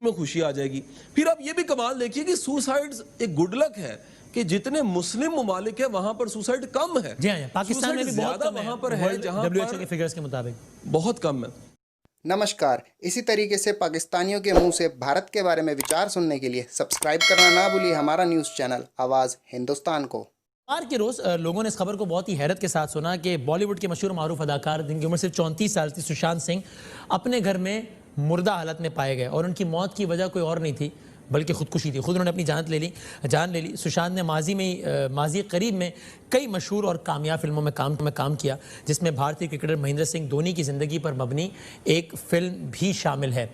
میں خوشی آ جائے گی. پھر آپ یہ بھی کمال دیکھیے کہ سوسائڈز ایک گڈ لک ہے کہ جتنے مسلم ممالک ہیں وہاں پر سوسائڈ کم ہے. جی ہاں پاکستان میں بھی بہت کم ہے وہاں پر ہے جہاں WHO کے فگرز کے مطابق بہت کم ہے. نمسکار. اسی طریقے سے پاکستانیوں کے منہ سے بھارت کے بارے میں وچار سننے کے لیے سبسکرائب کرنا نہ بھولیے ہمارا نیوز چینل آواز ہندوستان کو. اتوار کے روز لوگوں نے اس خبر کو بہت ہی حیرت کے ساتھ سنا کہ بالی ووڈ کے مشہور معروف اداکار جن کی عمر صرف 34 سال تھی، سشانت سنگھ، اپنے گھر میں مردہ حالت میں پائے گئے اور ان کی موت کی وجہ کوئی اور نہیں تھی بلکہ خودکشی تھی. خود انہوں نے اپنی جان لے لی. سشانت نے ماضی قریب میں کئی مشہور اور کامیاب فلموں میں کام کیا، جس میں بھارتی کرکٹر مہندر سنگھ دھونی کی زندگی پر مبنی ایک فلم بھی شامل ہے.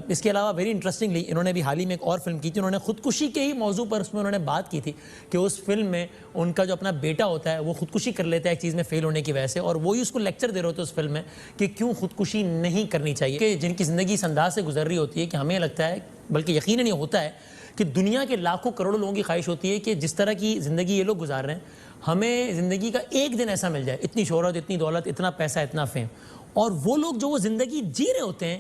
اس کے علاوہ ویری انٹرسٹنگلی انہوں نے بھی حال ہی میں ایک اور فلم کی تھی. انہوں نے خودکشی کے ہی موضوع پر اس میں انہوں نے بات کی تھی کہ اس فلم میں ان کا جو اپنا بیٹا ہوتا ہے وہ خودکشی کر لیتا ہے ایک چیز میں فیل ہونے کی وجہ سے، اور وہی اس کو لیکچر دے رہے ہوتے اس فلم میں کہ کیوں خودکشی نہیں کرنی چاہیے، کہ جن کی زندگی اس انداز سے گزر رہی ہوتی ہے کہ ہمیں لگتا ہے، بلکہ یقیناً یہ ہوتا ہے کہ دنیا کے لاکھوں کروڑوں لوگوں کی خواہش ہوتی ہے کہ جس طرح کی زندگی یہ لوگ گزار رہے ہیں ہمیں زندگی کا ایک دن ایسا مل جائے، اتنی شہرت، اتنی دولت، اتنا پیسہ، اتنا فیم. اور وہ لوگ جو وہ زندگی جی رہے ہوتے ہیں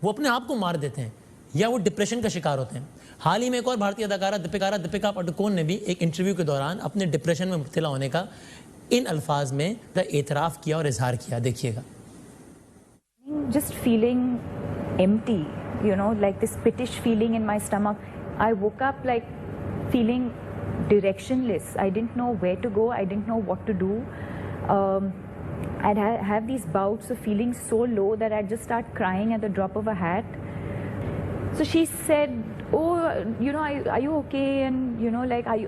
وہ اپنے آپ کو مار دیتے ہیں یا وہ ڈپریشن کا شکار ہوتے ہیں. حال ہی میں ایک اور بھارتی اداکارہ دیپکا پڈوکون نے بھی ایک انٹرویو کے دوران اپنے ڈپریشن میں مبتلا ہونے کا ان الفاظ میں اعتراف کیا اور اظہار کیا. دیکھیے گا. Just feeling empty, like this pitish feeling in my stomach. I woke up like feeling directionless. I didn't know where to go. I didn't know what to do. I'd have these bouts of feeling so low that I'd just start crying at the drop of a hat. So she said, oh, are you okay? And,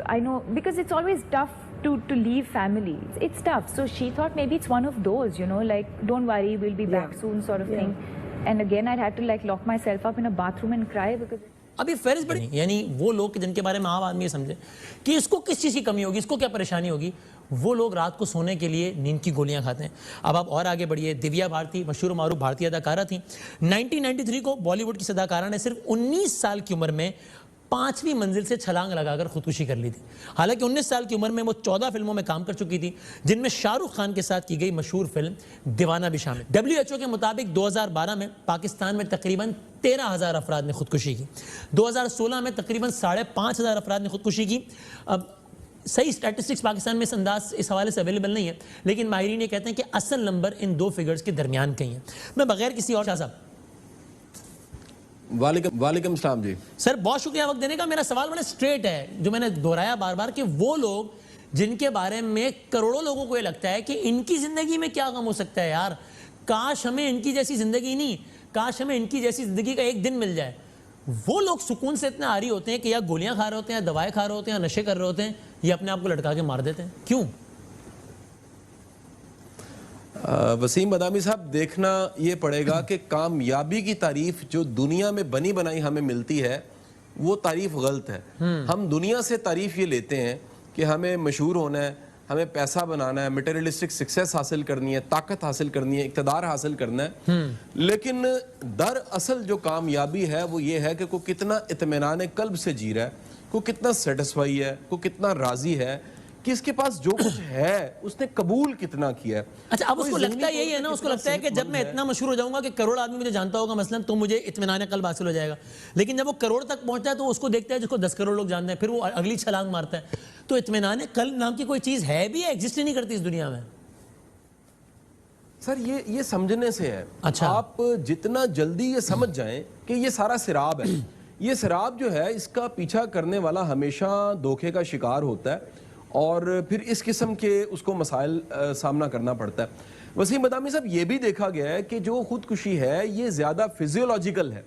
I know, because it's always tough to leave family. It's tough. So she thought maybe it's one of those, don't worry, we'll be back soon sort of thing. And again, I'd had to lock myself up in a bathroom and cry because... ابھی فہرست بڑی یعنی وہ لوگ جن کے بارے میں عام آدمی یہ سمجھے کہ اس کو کس چیز کی کمی ہوگی، اس کو کیا پریشانی ہوگی، وہ لوگ رات کو سونے کے لیے نیند کی گولیاں کھاتے ہیں. اب آپ اور آگے بڑھیے. دیویا بھارتی مشہور و معروف بھارتی اداکارہ تھیں. 1993 کو بالی ووڈ کی اداکارہ نے صرف 19 سال کی عمر میں 5ویں منزل سے چھلانگ لگا کر خودکشی کر لی تھی. حالانکہ 19 سال کی عمر میں وہ 14 فلموں میں کام کر چکی تھی، جن میں شاہ رخ خان کے ساتھ کی گئی مشہور فلم دیوانہ بھی شامل. WHO کے مطابق 2012 میں پاکستان میں تقریباً 13,000 افراد نے خودکشی کی. 2016 میں تقریباً 5,500 افراد نے خودکشی کی. اب صحیح اسٹیٹسٹکس پاکستان میں اس حوالے سے اویلیبل نہیں ہے، لیکن ماہرین یہ کہتے ہیں کہ اصل نمبر ان دو فگرز کے درمیان کہیں ہے. میں بغیر کسی اور شاہ صاحب. وعلیکم السلام. جی سر، بہت شکریہ وقت دینے کا. میرا سوال بڑا اسٹریٹ ہے جو میں نے دہرایا بار بار کہ وہ لوگ جن کے بارے میں کروڑوں لوگوں کو یہ لگتا ہے کہ ان کی زندگی میں کیا غم ہو سکتا ہے، یار کاش ہمیں ان کی جیسی زندگی نہیں، کاش ہمیں ان کی جیسی زندگی کا ایک دن مل جائے، وہ لوگ سکون سے اتنے عاری ہوتے ہیں کہ یا گولیاں کھا رہے ہوتے ہیں، یا دوائیں کھا رہے ہوتے ہیں، یا نشے کر رہے ہوتے ہیں، یا اپنے آپ کو لٹکا کے مار دیتے ہیں. کیوں؟ وسیم بادامی صاحب، دیکھنا یہ پڑے گا کہ کامیابی کی تعریف جو دنیا میں بنی بنائی ہمیں ملتی ہے وہ تعریف غلط ہے. ہم دنیا سے تعریف یہ لیتے ہیں کہ ہمیں مشہور ہونا ہے، ہمیں پیسہ بنانا ہے، میٹیریلسٹک سکسیس حاصل کرنی ہے، طاقت حاصل کرنی ہے، اقتدار حاصل کرنا ہے. لیکن دراصل جو کامیابی ہے وہ یہ ہے کہ کوئی کتنا اطمینان قلب سے جی رہا ہے، کوئی کتنا سیٹسفائی ہے، کوئی کتنا راضی ہے کہ اس کے پاس جو کچھ ہے اس نے قبول کتنا کیا ہے. اچھا، اب اس کو لگتا ہے یہی ہے نا، اس کو لگتا ہے کہ جب میں اتنا مشہور ہو جاؤں گا کہ کروڑ آدمی مجھے جانتا ہوگا مثلا تو مجھے اطمینان قلب حاصل ہو جائے گا. لیکن جب وہ کروڑ تک پہنچتا ہے تو اس کو دیکھتا ہے جس کو 10 کروڑ لوگ جانتے ہیں، پھر وہ اگلی چھلانگ مارتا ہے. تو اطمینان قلب نام کی کوئی چیز ہے بھی، ایگزسٹ نہیں کرتی اس دنیا میں. سر یہ سمجھنے سے ہے. اچھا، آپ جتنا جلدی یہ سمجھ جائیں کہ یہ سارا سراب ہے، یہ سراب جو ہے اس کا پیچھا کرنے والا ہمیشہ دھوکے کا شکار ہوتا ہے اور پھر اس قسم کے اس کو مسائل سامنا کرنا پڑتا ہے. وسیم بادامی صاحب، یہ بھی دیکھا گیا ہے کہ جو خودکشی ہے یہ زیادہ فزیولوجیکل ہے.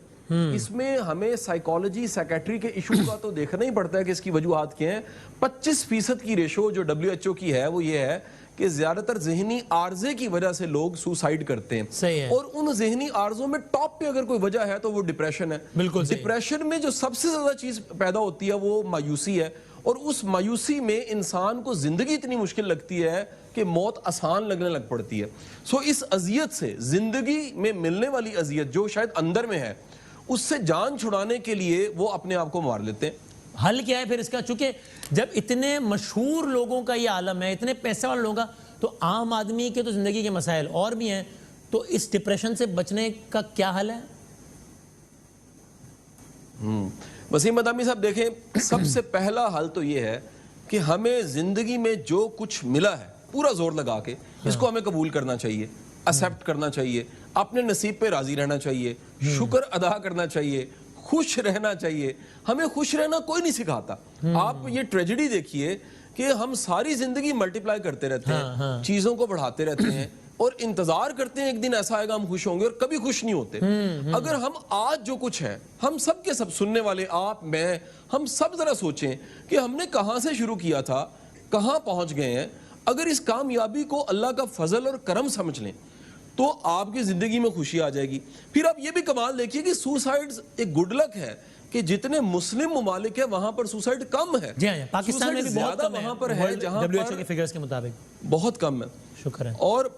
اس میں ہمیں سائیکالوجی، سائیکیٹری کے ایشو کا تو دیکھنا ہی پڑتا ہے کہ اس کی وجوہات کیا ہیں. 25% کی ریشو جو WHO کی ہے وہ یہ ہے کہ زیادہ تر ذہنی عارضے کی وجہ سے لوگ سوسائڈ کرتے ہیں. صحیح ہے. اور ان ذہنی عارضوں میں ٹاپ پہ اگر کوئی وجہ ہے تو وہ ڈپریشن ہے. بالکل. ڈپریشن میں جو سب سے زیادہ چیز پیدا ہوتی ہے وہ مایوسی ہے، اور اس مایوسی میں انسان کو زندگی اتنی مشکل لگتی ہے کہ موت آسان لگنے لگ پڑتی ہے. سو اس اذیت سے، زندگی میں ملنے والی اذیت جو شاید اندر میں ہے، اس سے جان چھڑانے کے لیے وہ اپنے آپ کو مار لیتے ہیں. حل کیا ہے پھر اس کا؟ چونکہ جب اتنے مشہور لوگوں کا یہ عالم ہے، اتنے پیسے والے لوگوں کا، تو عام آدمی کے تو زندگی کے مسائل اور بھی ہیں. تو اس ڈپریشن سے بچنے کا کیا حل ہے؟ वसीम मदामी साहब देखें, सबसे पहला हल तो ये है कि हमें जिंदगी में जो कुछ मिला है पूरा जोर लगा के इसको हमें कबूल करना चाहिए, एक्सेप्ट करना चाहिए, अपने नसीब पे राजी रहना चाहिए, शुक्र अदा करना चाहिए, खुश रहना चाहिए। हमें खुश रहना कोई नहीं सिखाता। आप ये ट्रेजेडी देखिए कि हम सारी जिंदगी मल्टीप्लाई करते रहते हैं, चीजों को बढ़ाते रहते हैं और इंतजार करते हैं एक दिन ऐसा आएगा हम खुश होंगे, और कभी खुश नहीं होते। अगर हम आज जो कुछ है, हम सब के सब सुनने वाले, आप, मैं, हम सब जरा सोचें कि हमने कहां से शुरू किया था, कहां पहुंच गए हैं। अगर इस कामयाबी को अल्लाह का फजल और करम समझ लें तो आपकी जिंदगी में खुशी आ जाएगी। फिर आप ये भी कमाल देखिए कि सुसाइड्स एक गुड लक है कि जितने मुस्लिम ममालिक है वहां पर सुसाइड कम है। जी हाँ, पाकिस्तान में भी बहुत कम वहां पर है, जहां WHO के फिगर्स के मुताबिक बहुत कम है। शुक्र है। और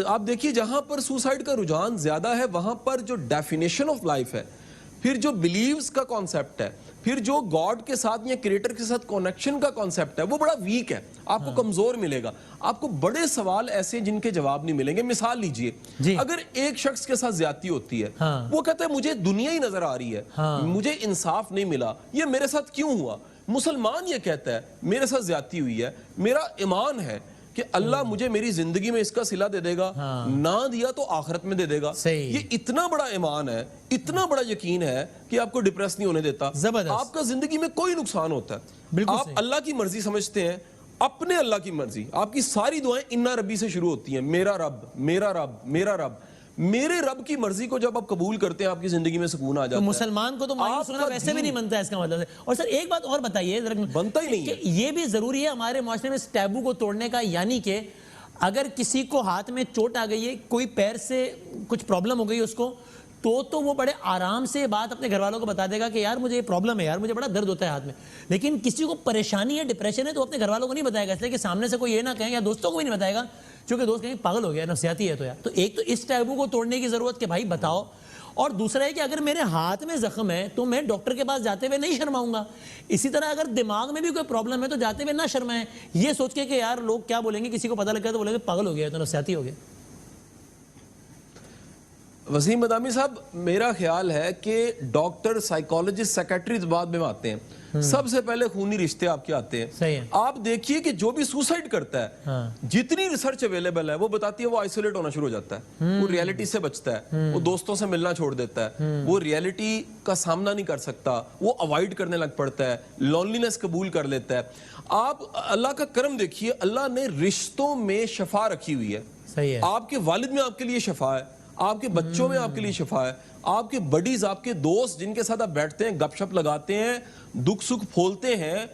आप देखिए जहां पर सुसाइड का रुझान ज्यादा है वहां पर जो डेफिनेशन ऑफ लाइफ है, फिर जो बिलीव्स का कॉन्सेप्ट है, फिर जो गॉड के साथ या क्रिएटर के साथ कनेक्शन का कॉन्सेप्ट है, वो बड़ा वीक है, आपको कमजोर मिलेगा। आपको बड़े सवाल ऐसे जिनके जवाब नहीं मिलेंगे। मिसाल लीजिए, अगर एक शख्स के साथ ज्यादती होती है, वो कहता है मुझे दुनिया ही नजर आ रही है, मुझे इंसाफ नहीं मिला, ये मेरे साथ क्यों हुआ। मुसलमान ये कहता है मेरे साथ ज्यादती हुई है, मेरा ईमान है कि अल्लाह मुझे मेरी जिंदगी में इसका सिला दे देगा, ना दिया तो आखिरत में दे देगा। ये इतना बड़ा ईमान है, इतना बड़ा यकीन है कि आपको डिप्रेस नहीं होने देता। आपका जिंदगी में कोई नुकसान होता है, आप अल्लाह की मर्जी समझते हैं, अपने अल्लाह की मर्जी। आपकी सारी दुआएं इन्ना रब्बी से शुरू होती हैं, मेरा रब, मेरा रब, मेरा रब। मेरे रब की मर्जी को जब आप कबूल करते हैं आपकी जिंदगी में सुकून आ जाता है। तो मुसलमान को तो मायूस होना वैसे भी नहीं बनता इसका मतलब है। और सर एक बात और बताइए, बनता ही नहीं है। ये भी जरूरी है हमारे माशरे में इस टैबू को तोड़ने का, यानी कि अगर किसी को हाथ में चोट आ गई है, कोई पैर से कुछ प्रॉब्लम हो गई उसको, तो वो बड़े आराम से बात अपने घर वालों को बता देगा कि यार मुझे ये प्रॉब्लम है, यार मुझे बड़ा दर्द होता है हाथ में। लेकिन किसी को परेशानी है, डिप्रेशन है, तो अपने घर वालों को नहीं बताएगा, इसलिए कि सामने से कोई ये ना कहें, या दोस्तों को भी नहीं बताएगा, क्योंकि दोस्त कहेंगे पागल हो गया, नफसियाती है तो यार। तो एक तो इस टैबू को तोड़ने की जरूरत कि भाई बताओ, और दूसरा है कि अगर मेरे हाथ में जख्म है तो मैं डॉक्टर के पास जाते हुए नहीं शर्माऊंगा। इसी तरह अगर दिमाग में भी कोई प्रॉब्लम है तो जाते हुए ना शर्माएं, ये सोच के कि यार लोग क्या बोलेंगे, किसी को पता लग गया तो बोलेंगे पागल हो गया, तो नफसियाती हो गया। वसीम मदामी साहब, मेरा ख्याल है कि डॉक्टर, साइकोलॉजिस्ट, सेक्रेटरीज बाद में आते हैं, सबसे पहले खूनी रिश्ते आपके आते हैं। सही है। आप देखिए कि जो भी सुसाइड करता है, जितनी रिसर्च अवेलेबल है वो बताती है वो आइसोलेट होना शुरू हो जाता है, वो रियलिटी से बचता है, वो दोस्तों से मिलना छोड़ देता है, वो रियलिटी का सामना नहीं कर सकता, वो अवॉइड करने लग पड़ता है, लॉनलीनेस कबूल कर लेता है। आप अल्लाह का करम देखिए, अल्लाह ने रिश्तों में शफा रखी हुई है। सही है। आपके वालिद में आपके लिए शफा है, आपके बच्चों में आपके लिए शफा है, आपके बडीज, आपके दोस्त जिनके साथ आप बैठते हैं, गपशप लगाते हैं, दुख सुख फोलते हैं,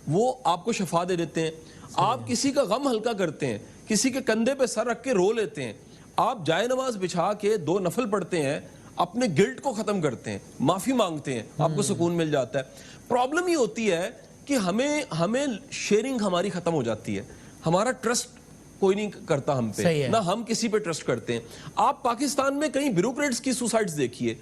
वो आपको शफा दे देते हैं। आप किसी का गम हल्का करते हैं, किसी के कंधे पे सर रख के रो लेते हैं, आप जाए नमाज बिछा के 2 नफल पढ़ते हैं, अपने गिल्ट को खत्म करते हैं, माफी मांगते हैं, आपको सुकून मिल जाता है। प्रॉब्लम ये होती है कि हमें शेयरिंग हमारी खत्म हो जाती है, हमारा ट्रस्ट कोई नहीं करता हम पे, ना हम किसी पे ट्रस्ट करते हैं। आप पाकिस्तान में कई ब्यूरोक्रेट्स की सुसाइड्स देखिए,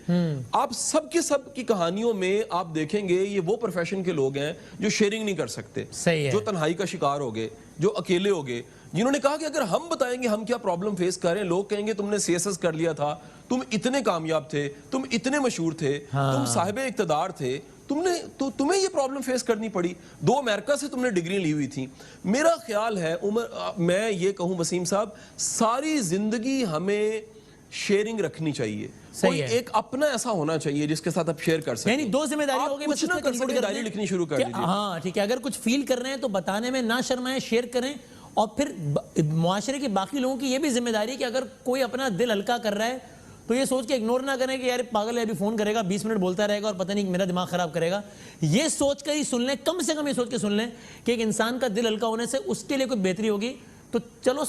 आप सब के सब की कहानियों में आप देखेंगे ये वो प्रोफेशन के लोग हैं जो शेयरिंग नहीं कर सकते, जो तन्हाई का शिकार हो गए, जो अकेले हो गए, जिन्होंने कहा कि अगर हम बताएंगे हम क्या प्रॉब्लम फेस कर रहे हैं, लोग कहेंगे तुमने सीएसएस कर लिया था, तुम इतने कामयाब थे, तुम इतने मशहूर थे, तुम साहिब इक्तदार थे, तुम्हें ये प्रॉब्लम फेस करनी पड़ी, 2 अमेरिका से तुमने डिग्री ली हुई थी। मेरा ख्याल है मैं ये कहूं वसीम साहब, सारी जिंदगी हमें शेयरिंग रखनी चाहिए। कोई एक अपना ऐसा होना चाहिए जिसके साथ आप शेयर कर सकें। 2 जिम्मेदारी हो गई, कुछ ना कर सके डायरी लिखनी शुरू कर दीजिए। हाँ ठीक है, अगर कुछ फील कर रहे हैं तो बताने में ना शर्माएं, शेयर करें। और फिर मुआशरे के बाकी लोगों की ये भी जिम्मेदारी है कि अगर कोई अपना दिल हल्का कर रहा है तो ये सोच के इग्नोर ना करें कि यार पागल है, अभी फोन करेगा, 20 मिनट बोलता रहेगा और पता नहीं मेरा दिमाग खराब करेगा। ये सोच कर ही सुन लें, कम से कम ये सोच के सुन लें कि एक इंसान का दिल हल्का होने से उसके लिए कोई बेहतरी होगी। तो चलो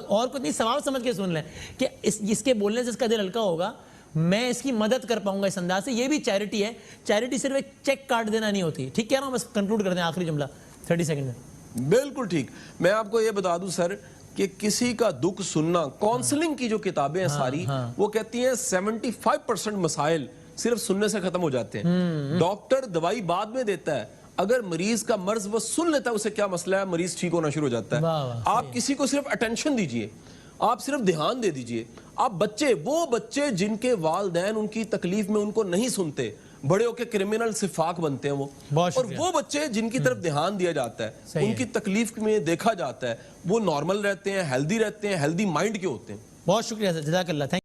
और कुछ नहीं, सवाल समझ के सुन लें कि इसके बोलने से इसका दिल हल्का होगा, मैं इसकी मदद कर पाऊंगा इस अंदाज से। ये भी चैरिटी है। चैरिटी सिर्फ एक चेक कार्ड देना नहीं होती। ठीक कह रहा हूं? बस कंक्लूड कर दें आखिरी जुमला 30 सेकंड में। बिल्कुल ठीक। मैं आपको ये बता दूं सर कि किसी का दुख सुनना, काउंसलिंग की जो किताबें हैं सारी, वो कहती हैं 75% मसाइल सिर्फ सुनने से खत्म हो जाते हैं। डॉक्टर दवाई बाद में देता है, अगर मरीज का मर्ज वो सुन लेता है उसे क्या मसला है, मरीज ठीक होना शुरू हो जाता है। आप किसी को सिर्फ अटेंशन दीजिए, आप सिर्फ ध्यान दे दीजिए। आप बच्चे, वो बच्चे जिनके वालिदैन उनकी तकलीफ में उनको नहीं सुनते, بڑے ہو کے کرمنل صفاق بنتے ہیں وہ. بہت اور شکریہ. وہ بچے جن کی طرف دھیان دیا جاتا ہے, صحیح ان کی تکلیف میں دیکھا جاتا ہے, وہ نارمل رہتے ہیں, ہیلدی رہتے ہیں, ہیلدی مائنڈ کے ہوتے ہیں. بہت شکریہ, جزاک اللہ.